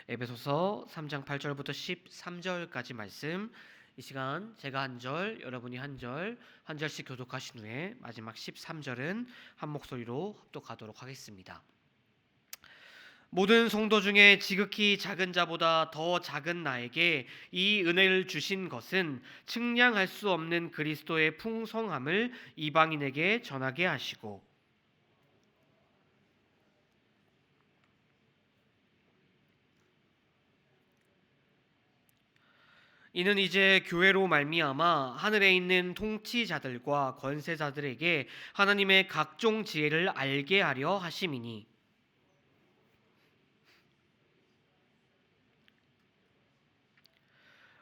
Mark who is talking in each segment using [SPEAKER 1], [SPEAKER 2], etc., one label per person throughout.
[SPEAKER 1] 에베소서 3장 8절부터 13절까지 말씀, 이 시간 제가 한 절, 여러분이 한 절, 한 절씩 교독하신 후에 마지막 13절은 한 목소리로 합독하도록 하겠습니다. 모든 성도 중에 지극히 작은 자보다 더 작은 나에게 이 은혜를 주신 것은 측량할 수 없는 그리스도의 풍성함을 이방인에게 전하게 하시고, 이는 이제 교회로 말미암아 하늘에 있는 통치자들과 권세자들에게 하나님의 각종 지혜를 알게 하려 하심이니,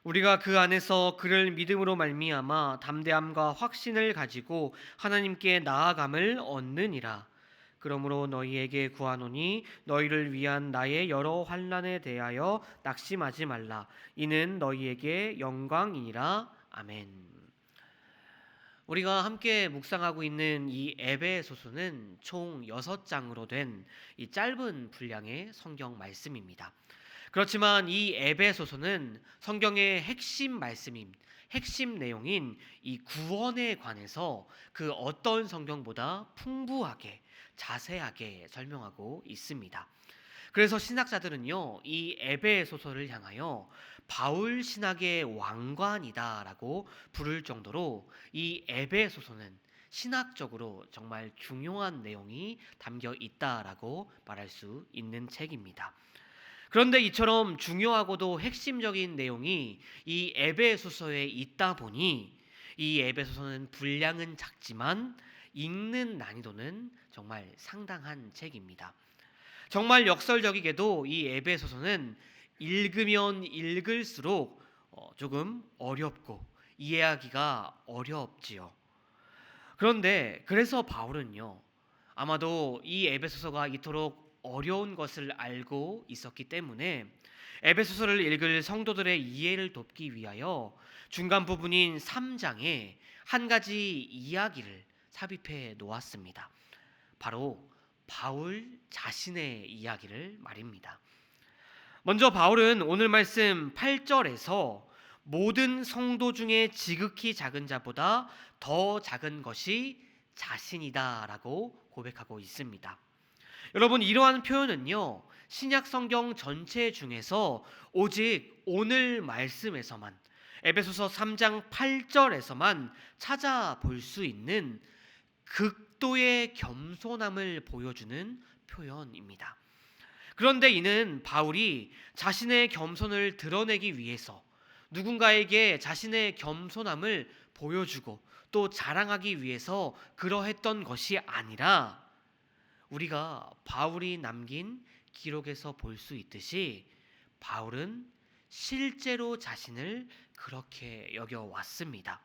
[SPEAKER 1] 우리가 그 안에서 그를 믿음으로 말미암아 담대함과 확신을 가지고 하나님께 나아감을 얻느니라. 그러므로 너희에게 구하노니 너희를 위한 나의 여러 환난에 대하여 낙심하지 말라. 이는 너희에게 영광이니라. 아멘. 우리가 함께 묵상하고 있는 이 에베소서는 총 6장으로 된 이 짧은 분량의 성경 말씀입니다. 그렇지만 이 에베소서는 성경의 핵심 내용인 이 구원에 관해서 그 어떤 성경보다 풍부하게 자세하게 설명하고 있습니다. 그래서 신학자들은요, 이 에베소서를 향하여 바울 신학의 왕관이다라고 부를 정도로 이 에베소서는 신학적으로 정말 중요한 내용이 담겨 있다라고 말할 수 있는 책입니다. 그런데 이처럼 중요하고도 핵심적인 내용이 이 에베소서에 있다 보니 이 에베소서는 분량은 작지만 읽는 난이도는 정말 상당한 책입니다. 정말 역설적이게도 이 에베소서는 읽으면 읽을수록 조금 어렵고 이해하기가 어렵지요. 그런데 그래서 바울은요, 아마도 이 에베소서가 이토록 어려운 것을 알고 있었기 때문에 에베소서를 읽을 성도들의 이해를 돕기 위하여 중간 부분인 3장에 한 가지 이야기를 삽입해 놓았습니다. 바로 바울 자신의 이야기를 말입니다. 먼저 바울은 오늘 말씀 8절에서 모든 성도 중에 지극히 작은 자보다 더 작은 것이 자신이다라고 고백하고 있습니다. 여러분, 이러한 표현은요, 신약 성경 전체 중에서 오직 오늘 말씀에서만, 에베소서 3장 8절에서만 찾아볼 수 있는 극도의 겸손함을 보여주는 표현입니다. 그런데 이는 바울이 자신의 겸손을 드러내기 위해서 누군가에게 자신의 겸손함을 보여주고 또 자랑하기 위해서 그러했던 것이 아니라, 우리가 바울이 남긴 기록에서 볼 수 있듯이 바울은 실제로 자신을 그렇게 여겨왔습니다.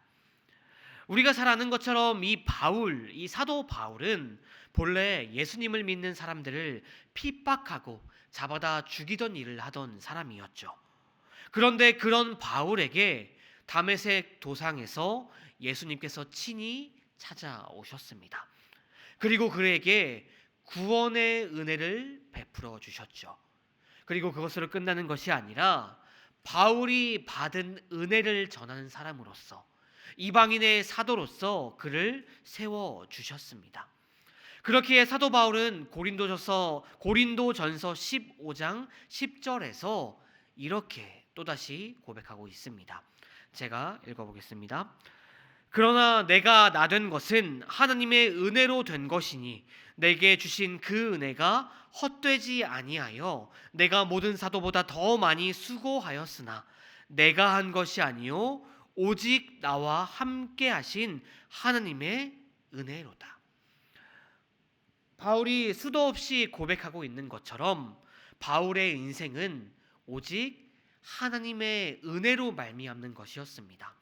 [SPEAKER 1] 우리가 잘 아는 것처럼 이 사도 바울은 본래 예수님을 믿는 사람들을 핍박하고 잡아다 죽이던 일을 하던 사람이었죠. 그런데 그런 바울에게 다메섹 도상에서 예수님께서 친히 찾아오셨습니다. 그리고 그에게 구원의 은혜를 베풀어 주셨죠. 그리고 그것으로 끝나는 것이 아니라 바울이 받은 은혜를 전하는 사람으로서, 이방인의 사도로서 그를 세워 주셨습니다. 그렇기에 사도 바울은 고린도전서 15장 10절에서 이렇게 또다시 고백하고 있습니다. 제가 읽어보겠습니다. 그러나 내가 나된 것은 하나님의 은혜로 된 것이니 내게 주신 그 은혜가 헛되지 아니하여 내가 모든 사도보다 더 많이 수고하였으나 내가 한 것이 아니요 오직 나와 함께 하신 하나님의 은혜로다. 바울이 수도 없이 고백하고 있는 것처럼 바울의 인생은 오직 하나님의 은혜로 말미암는 것이었습니다.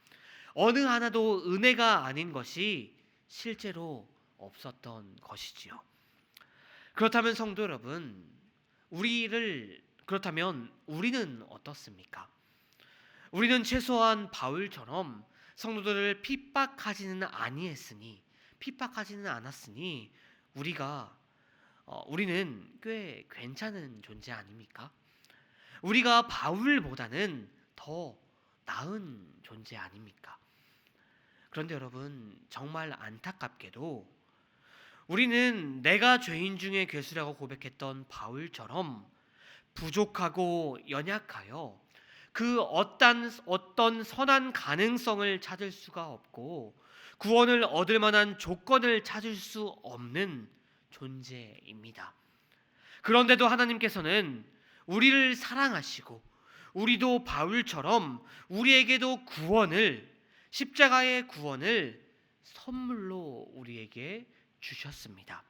[SPEAKER 1] 어느 하나도 은혜가 아닌 것이 실제로 없었던 것이지요. 그렇다면 성도 여러분, 그렇다면 우리는 어떻습니까? 우리는 최소한 바울처럼 성도들을 핍박하지는 않았으니 우리는 꽤 괜찮은 존재 아닙니까? 우리가 바울보다는 더 나은 존재 아닙니까? 그런데 여러분, 정말 안타깝게도 우리는 내가 죄인 중에 괴수라고 고백했던 바울처럼 부족하고 연약하여 그 어떤 선한 가능성을 찾을 수가 없고 구원을 얻을 만한 조건을 찾을 수 없는 존재입니다. 그런데도 하나님께서는 우리를 사랑하시고 우리도 바울처럼 우리에게도 십자가의 구원을 선물로 우리에게 주셨습니다.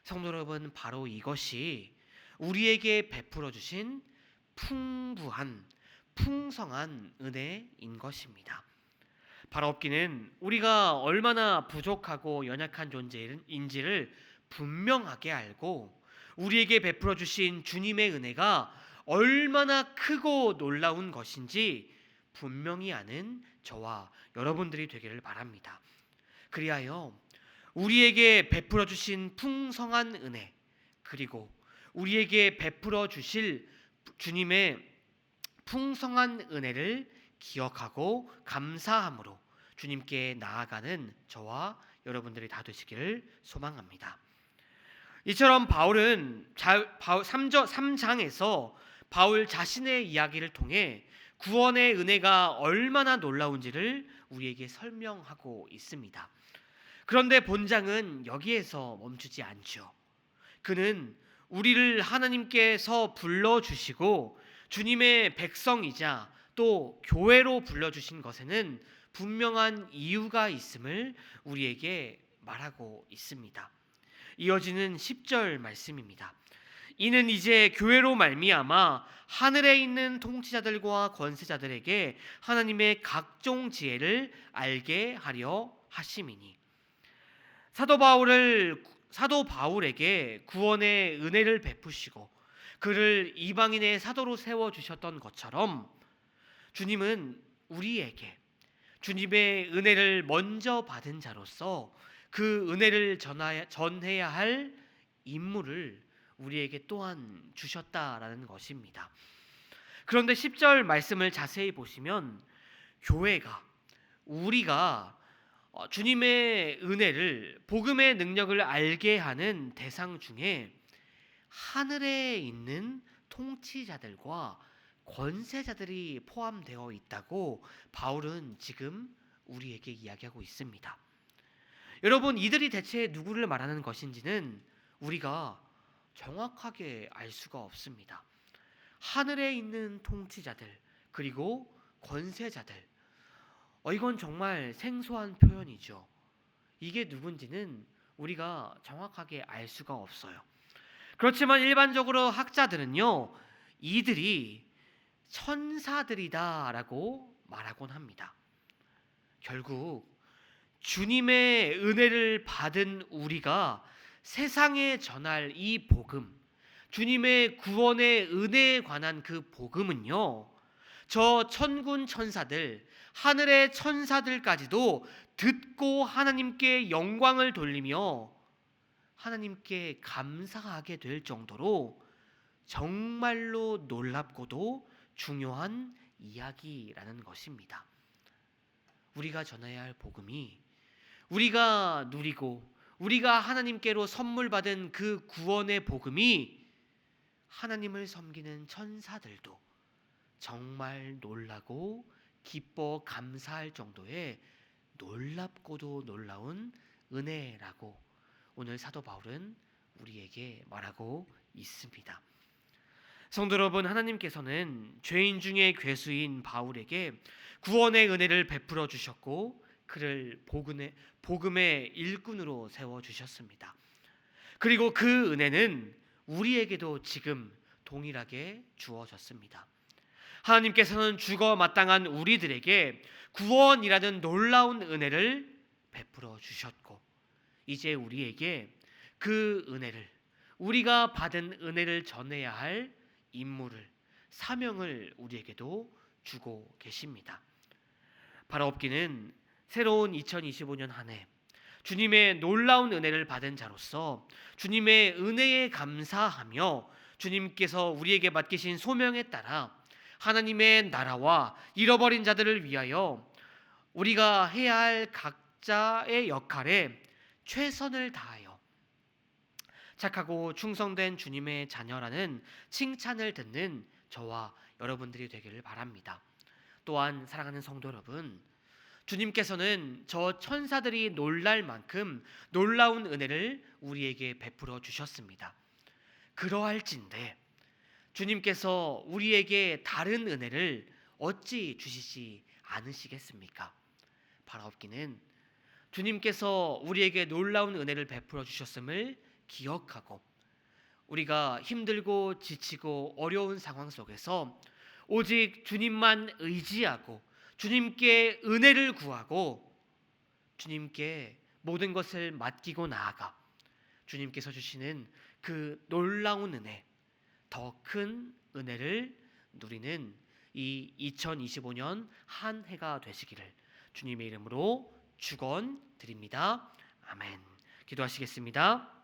[SPEAKER 1] 성도 여러분, 바로 이것이 우리에게 베풀어 주신 풍성한 은혜인 것입니다. 바로 없기는 우리가 얼마나 부족하고 연약한 존재인지를 분명하게 알고 우리에게 베풀어 주신 주님의 은혜가 얼마나 크고 놀라운 것인지 분명히 아는 저와 여러분들이 되기를 바랍니다. 그리하여 우리에게 베풀어 주신 풍성한 은혜, 그리고 우리에게 베풀어 주실 주님의 풍성한 은혜를 기억하고 감사함으로 주님께 나아가는 저와 여러분들이 다 되시기를 소망합니다. 이처럼 바울은 3장에서 바울 자신의 이야기를 통해 구원의 은혜가 얼마나 놀라운지를 우리에게 설명하고 있습니다. 그런데 본장은 여기에서 멈추지 않죠. 그는 우리를 하나님께서 불러주시고 주님의 백성이자 또 교회로 불러주신 것에는 분명한 이유가 있음을 우리에게 말하고 있습니다. 이어지는 10절 말씀입니다. 이는 이제 교회로 말미암아 하늘에 있는 통치자들과 권세자들에게 하나님의 각종 지혜를 알게 하려 하심이니. 사도 바울에게 구원의 은혜를 베푸시고 그를 이방인의 사도로 세워주셨던 것처럼 주님은 우리에게 주님의 은혜를 먼저 받은 자로서 그 은혜를 전해야 할 임무를 우리에게 또한 주셨다라는 것입니다. 그런데 10절 말씀을 자세히 보시면 우리가 주님의 은혜를, 복음의 능력을 알게 하는 대상 중에 하늘에 있는 통치자들과 권세자들이 포함되어 있다고 바울은 지금 우리에게 이야기하고 있습니다. 여러분, 이들이 대체 누구를 말하는 것인지는 우리가 정확하게 알 수가 없습니다. 하늘에 있는 통치자들, 그리고 권세자들, 이건 정말 생소한 표현이죠. 이게 누군지는 우리가 정확하게 알 수가 없어요. 그렇지만 일반적으로 학자들은요, 이들이 천사들이다라고 말하곤 합니다. 결국 주님의 은혜를 받은 우리가 세상에 전할 이 복음, 주님의 구원의 은혜에 관한 그 복음은요, 저 천군 천사들, 하늘의 천사들까지도 듣고 하나님께 영광을 돌리며 하나님께 감사하게 될 정도로 정말로 놀랍고도 중요한 이야기라는 것입니다. 우리가 전해야 할 복음이, 우리가 누리고 우리가 하나님께로 선물 받은 그 구원의 복음이 하나님을 섬기는 천사들도 정말 놀라고 기뻐 감사할 정도의 놀랍고도 놀라운 은혜라고 오늘 사도 바울은 우리에게 말하고 있습니다. 성도 여러분, 하나님께서는 죄인 중에 괴수인 바울에게 구원의 은혜를 베풀어 주셨고 그를 복음의 일꾼으로 세워주셨습니다. 그리고 그 은혜는 우리에게도 지금 동일하게 주어졌습니다. 하나님께서는 죽어 마땅한 우리들에게 구원이라는 놀라운 은혜를 베풀어 주셨고 이제 우리에게 그 은혜를, 우리가 받은 은혜를 전해야 할 임무를, 사명을 우리에게도 주고 계십니다. 바로 없기는 새로운 2025년 한 해 주님의 놀라운 은혜를 받은 자로서 주님의 은혜에 감사하며 주님께서 우리에게 맡기신 소명에 따라 하나님의 나라와 잃어버린 자들을 위하여 우리가 해야 할 각자의 역할에 최선을 다하여 착하고 충성된 주님의 자녀라는 칭찬을 듣는 저와 여러분들이 되기를 바랍니다. 또한 사랑하는 성도 여러분, 주님께서는 저 천사들이 놀랄 만큼 놀라운 은혜를 우리에게 베풀어 주셨습니다. 그러할진대 주님께서 우리에게 다른 은혜를 어찌 주시지 않으시겠습니까? 바라옵기는 주님께서 우리에게 놀라운 은혜를 베풀어 주셨음을 기억하고 우리가 힘들고 지치고 어려운 상황 속에서 오직 주님만 의지하고 주님께 은혜를 구하고 주님께 모든 것을 맡기고 나아가 주님께서 주시는 그 놀라운 은혜, 더 큰 은혜를 누리는 이 2025년 한 해가 되시기를 주님의 이름으로 축원드립니다. 아멘. 기도하시겠습니다.